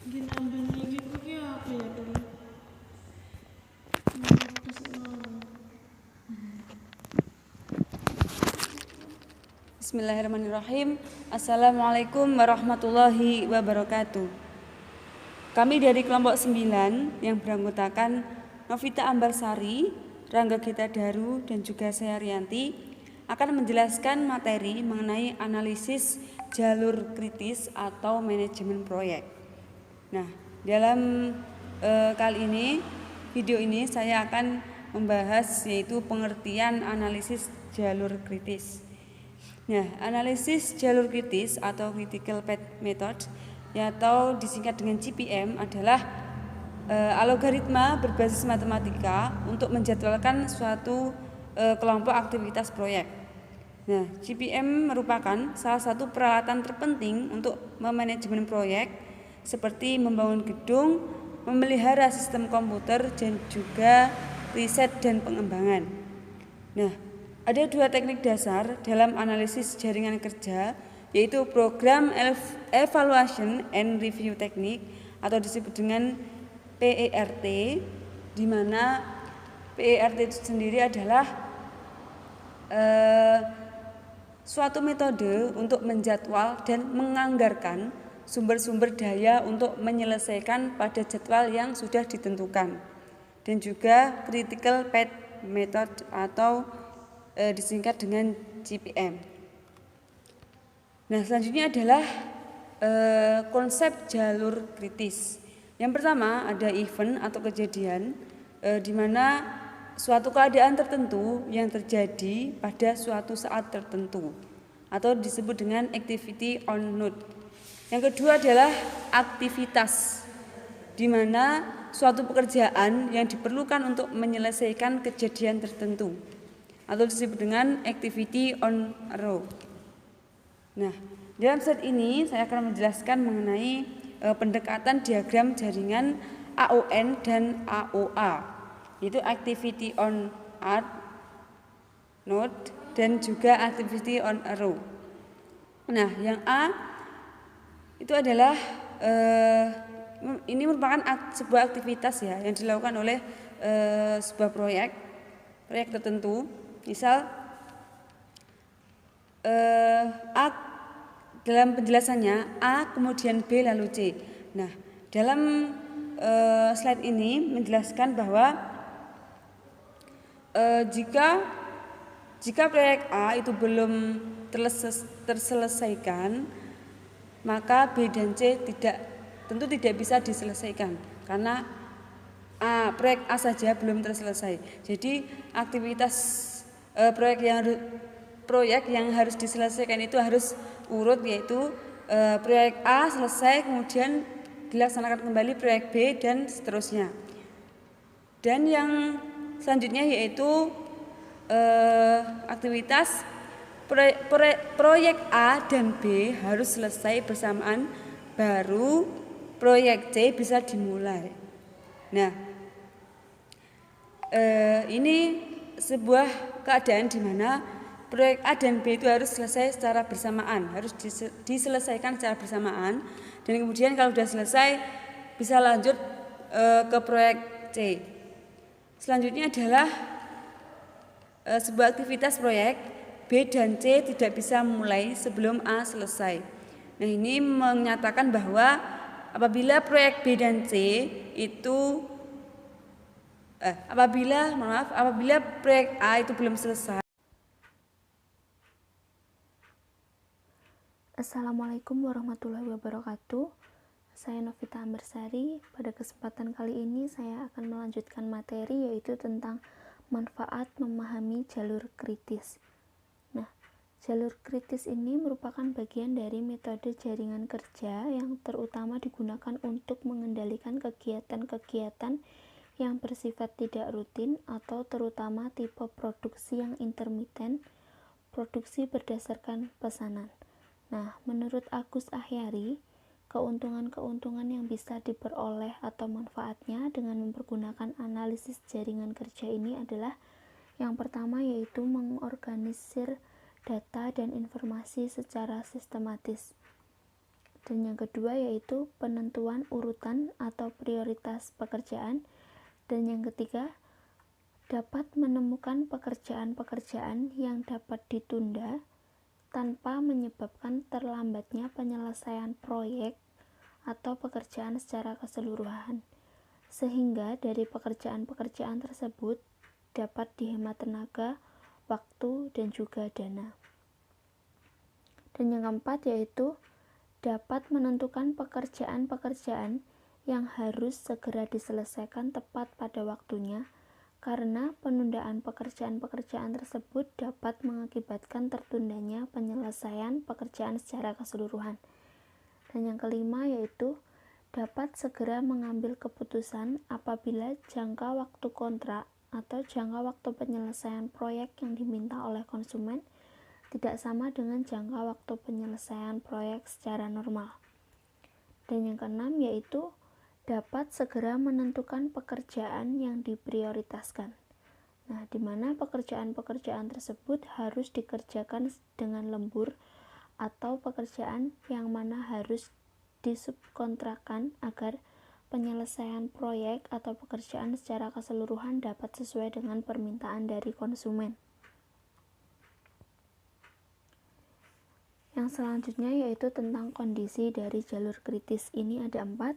Ginambil iki ku ki apa ya dulu? Terus Bismillahirrahmanirrahim. Assalamualaikum warahmatullahi wabarakatuh. Kami dari kelompok 9 yang beranggotakan Novita Ambarsari, Rangga Gita Daru, dan juga saya Rianti akan menjelaskan materi mengenai analisis jalur kritis atau manajemen proyek. Nah, dalam kali ini, video ini saya akan membahas yaitu pengertian analisis jalur kritis. Nah, analisis jalur kritis atau critical path method atau disingkat dengan CPM adalah algoritma berbasis matematika untuk menjadwalkan suatu kelompok aktivitas proyek. Nah, CPM merupakan salah satu peralatan terpenting untuk memanajemen proyek seperti membangun gedung, memelihara sistem komputer, dan juga riset dan pengembangan. Nah, ada dua teknik dasar dalam analisis jaringan kerja, yaitu program evaluation and review technique atau disebut dengan PERT, di mana PERT itu sendiri adalah suatu metode untuk menjadwal dan menganggarkan sumber-sumber daya untuk menyelesaikan pada jadwal yang sudah ditentukan, dan juga critical path method atau disingkat dengan CPM. Nah, selanjutnya adalah konsep jalur kritis. Yang pertama ada event atau kejadian di mana suatu keadaan tertentu yang terjadi pada suatu saat tertentu atau disebut dengan activity on node. Yang kedua adalah aktivitas, di mana suatu pekerjaan yang diperlukan untuk menyelesaikan kejadian tertentu atau disebut dengan activity on a row. Nah, dalam slide ini saya akan menjelaskan mengenai pendekatan diagram jaringan AON dan AOA, yaitu activity on a node dan juga activity on a row. Nah, yang A itu adalah ini merupakan sebuah aktivitas ya yang dilakukan oleh sebuah proyek tertentu. Misal A dalam penjelasannya A kemudian B lalu C. Nah, dalam slide ini menjelaskan bahwa jika proyek A itu belum terselesaikan, maka B dan C tentu tidak bisa diselesaikan karena proyek A saja belum terselesai. Jadi aktivitas proyek yang harus diselesaikan itu harus urut, yaitu proyek A selesai kemudian dilaksanakan kembali proyek B dan seterusnya. Dan yang selanjutnya yaitu aktivitas proyek A dan B harus selesai bersamaan baru proyek C bisa dimulai. Nah, ini sebuah keadaan di mana proyek A dan B itu harus selesai secara bersamaan, harus diselesaikan secara bersamaan, dan kemudian kalau sudah selesai bisa lanjut ke proyek C. Selanjutnya adalah sebuah aktivitas proyek B dan C tidak bisa mulai sebelum A selesai. Nah, ini menyatakan bahwa apabila proyek B dan C itu apabila proyek A itu belum selesai. Assalamualaikum warahmatullahi wabarakatuh. Saya Novita Ambarsari. Pada kesempatan kali ini saya akan melanjutkan materi yaitu tentang manfaat memahami jalur kritis. Nah, jalur kritis ini merupakan bagian dari metode jaringan kerja yang terutama digunakan untuk mengendalikan kegiatan-kegiatan yang bersifat tidak rutin atau terutama tipe produksi yang intermiten, produksi berdasarkan pesanan. Nah, menurut Agus Ahyari, keuntungan-keuntungan yang bisa diperoleh atau manfaatnya dengan mempergunakan analisis jaringan kerja ini adalah yang pertama yaitu mengorganisir data dan informasi secara sistematis. Dan yang kedua yaitu penentuan urutan atau prioritas pekerjaan. Dan yang ketiga, dapat menemukan pekerjaan-pekerjaan yang dapat ditunda tanpa menyebabkan terlambatnya penyelesaian proyek atau pekerjaan secara keseluruhan, sehingga dari pekerjaan-pekerjaan tersebut dapat dihemat tenaga, waktu, dan juga dana. Dan yang keempat yaitu dapat menentukan pekerjaan-pekerjaan yang harus segera diselesaikan tepat pada waktunya, karena penundaan pekerjaan-pekerjaan tersebut dapat mengakibatkan tertundanya penyelesaian pekerjaan secara keseluruhan. Dan yang kelima yaitu dapat segera mengambil keputusan apabila jangka waktu kontrak atau jangka waktu penyelesaian proyek yang diminta oleh konsumen tidak sama dengan jangka waktu penyelesaian proyek secara normal. Dan yang keenam yaitu dapat segera menentukan pekerjaan yang diprioritaskan. Nah, di mana pekerjaan-pekerjaan tersebut harus dikerjakan dengan lembur atau pekerjaan yang mana harus disubkontrakkan agar penyelesaian proyek atau pekerjaan secara keseluruhan dapat sesuai dengan permintaan dari konsumen. Yang selanjutnya yaitu tentang kondisi dari jalur kritis. Ini ada 4,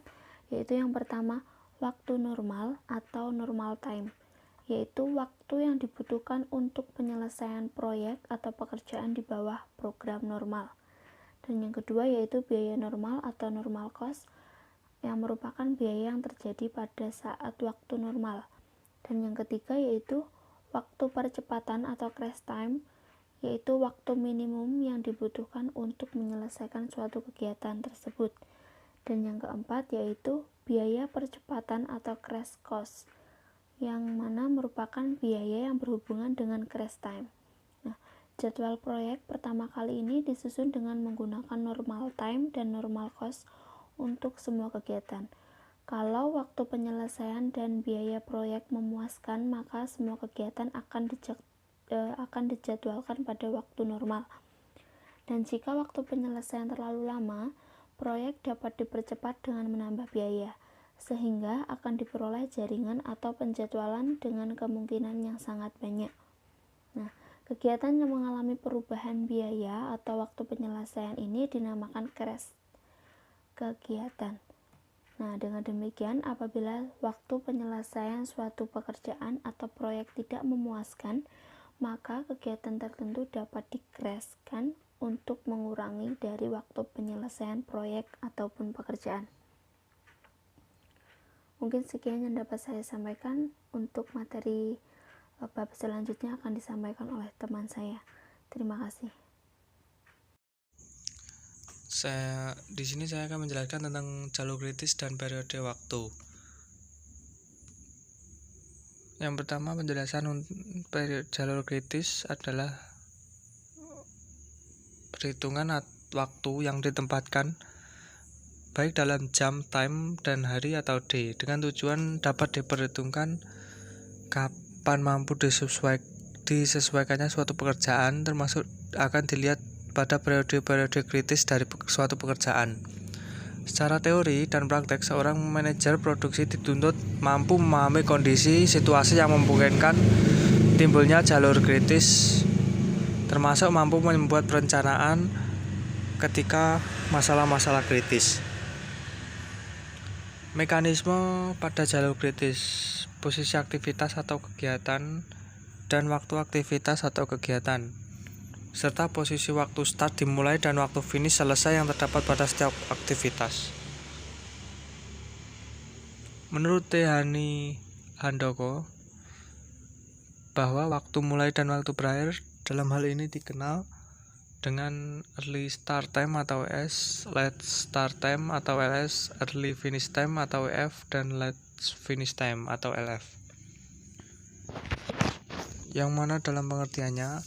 yaitu yang pertama waktu normal atau normal time, yaitu waktu yang dibutuhkan untuk penyelesaian proyek atau pekerjaan di bawah program normal. Dan yang kedua yaitu biaya normal atau normal cost, yang merupakan biaya yang terjadi pada saat waktu normal. Dan yang ketiga yaitu waktu percepatan atau crash time, yaitu waktu minimum yang dibutuhkan untuk menyelesaikan suatu kegiatan tersebut. Dan yang keempat yaitu biaya percepatan atau crash cost, yang mana merupakan biaya yang berhubungan dengan crash time. Nah, jadwal proyek pertama kali ini disusun dengan menggunakan normal time dan normal cost untuk semua kegiatan. Kalau waktu penyelesaian dan biaya proyek memuaskan, maka semua kegiatan akan dijadwalkan pada waktu normal. Dan jika waktu penyelesaian terlalu lama, proyek dapat dipercepat dengan menambah biaya, sehingga akan diperoleh jaringan atau penjadwalan dengan kemungkinan yang sangat banyak. Nah, kegiatan yang mengalami perubahan biaya atau waktu penyelesaian ini dinamakan crash kegiatan. Nah, dengan demikian apabila waktu penyelesaian suatu pekerjaan atau proyek tidak memuaskan, maka kegiatan tertentu dapat di-crash-kan untuk mengurangi dari waktu penyelesaian proyek ataupun pekerjaan. Mungkin sekian yang dapat saya sampaikan. Untuk materi bab selanjutnya akan disampaikan oleh teman saya. Terima kasih. Di sini saya akan menjelaskan tentang jalur kritis dan periode waktu. Yang pertama, penjelasan jalur kritis adalah perhitungan waktu yang ditempatkan baik dalam jam, time, dan hari atau day, dengan tujuan dapat diperhitungkan kapan mampu disesuaikannya suatu pekerjaan, termasuk akan dilihat pada periode-periode kritis dari suatu pekerjaan. Secara teori dan praktek, seorang manajer produksi dituntut mampu memahami kondisi situasi yang memungkinkan timbulnya jalur kritis, termasuk mampu membuat perencanaan ketika masalah-masalah kritis. Mekanisme pada jalur kritis, posisi aktivitas atau kegiatan, dan waktu aktivitas atau kegiatan, serta posisi waktu start dimulai dan waktu finish selesai yang terdapat pada setiap aktivitas. Menurut Tehani Handoko, bahwa waktu mulai dan waktu berakhir dalam hal ini dikenal dengan early start time atau S, late start time atau LS, early finish time atau F, dan late finish time atau LF. Yang mana dalam pengertiannya,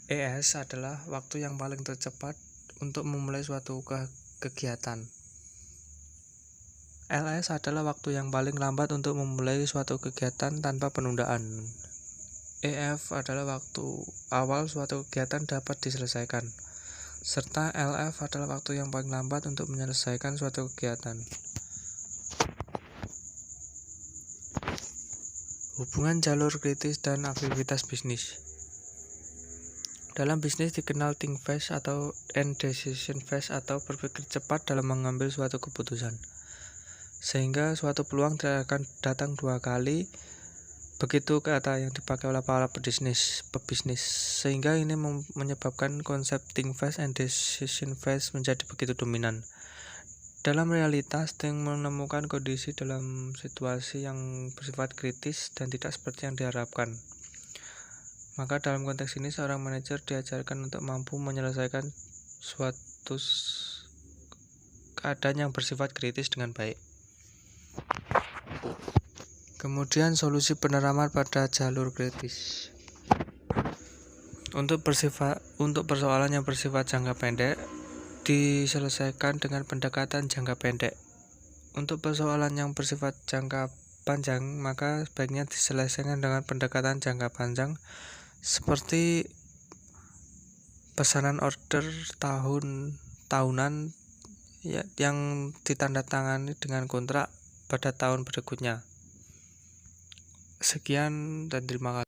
ES adalah waktu yang paling tercepat untuk memulai suatu kegiatan. LS adalah waktu yang paling lambat untuk memulai suatu kegiatan tanpa penundaan. EF adalah waktu awal suatu kegiatan dapat diselesaikan. serta LF adalah waktu yang paling lambat untuk menyelesaikan suatu kegiatan. Hubungan jalur kritis dan aktivitas bisnis. Dalam bisnis dikenal think fast atau decision fast atau berpikir cepat dalam mengambil suatu keputusan. Sehingga suatu peluang tidak akan datang dua kali. Begitu kata yang dipakai oleh para pebisnis. Sehingga ini menyebabkan konsep think fast and decision fast menjadi begitu dominan. Dalam realitas, Sting menemukan kondisi dalam situasi yang bersifat kritis dan tidak seperti yang diharapkan. Maka dalam konteks ini, seorang manajer diajarkan untuk mampu menyelesaikan suatu keadaan yang bersifat kritis dengan baik. Kemudian solusi penerapan pada jalur kritis. Untuk persoalan yang bersifat jangka pendek, diselesaikan dengan pendekatan jangka pendek. Untuk persoalan yang bersifat jangka panjang, maka sebaiknya diselesaikan dengan pendekatan jangka panjang, seperti pesanan order tahunan yang ditandatangani dengan kontrak pada tahun berikutnya. Sekian dan terima kasih.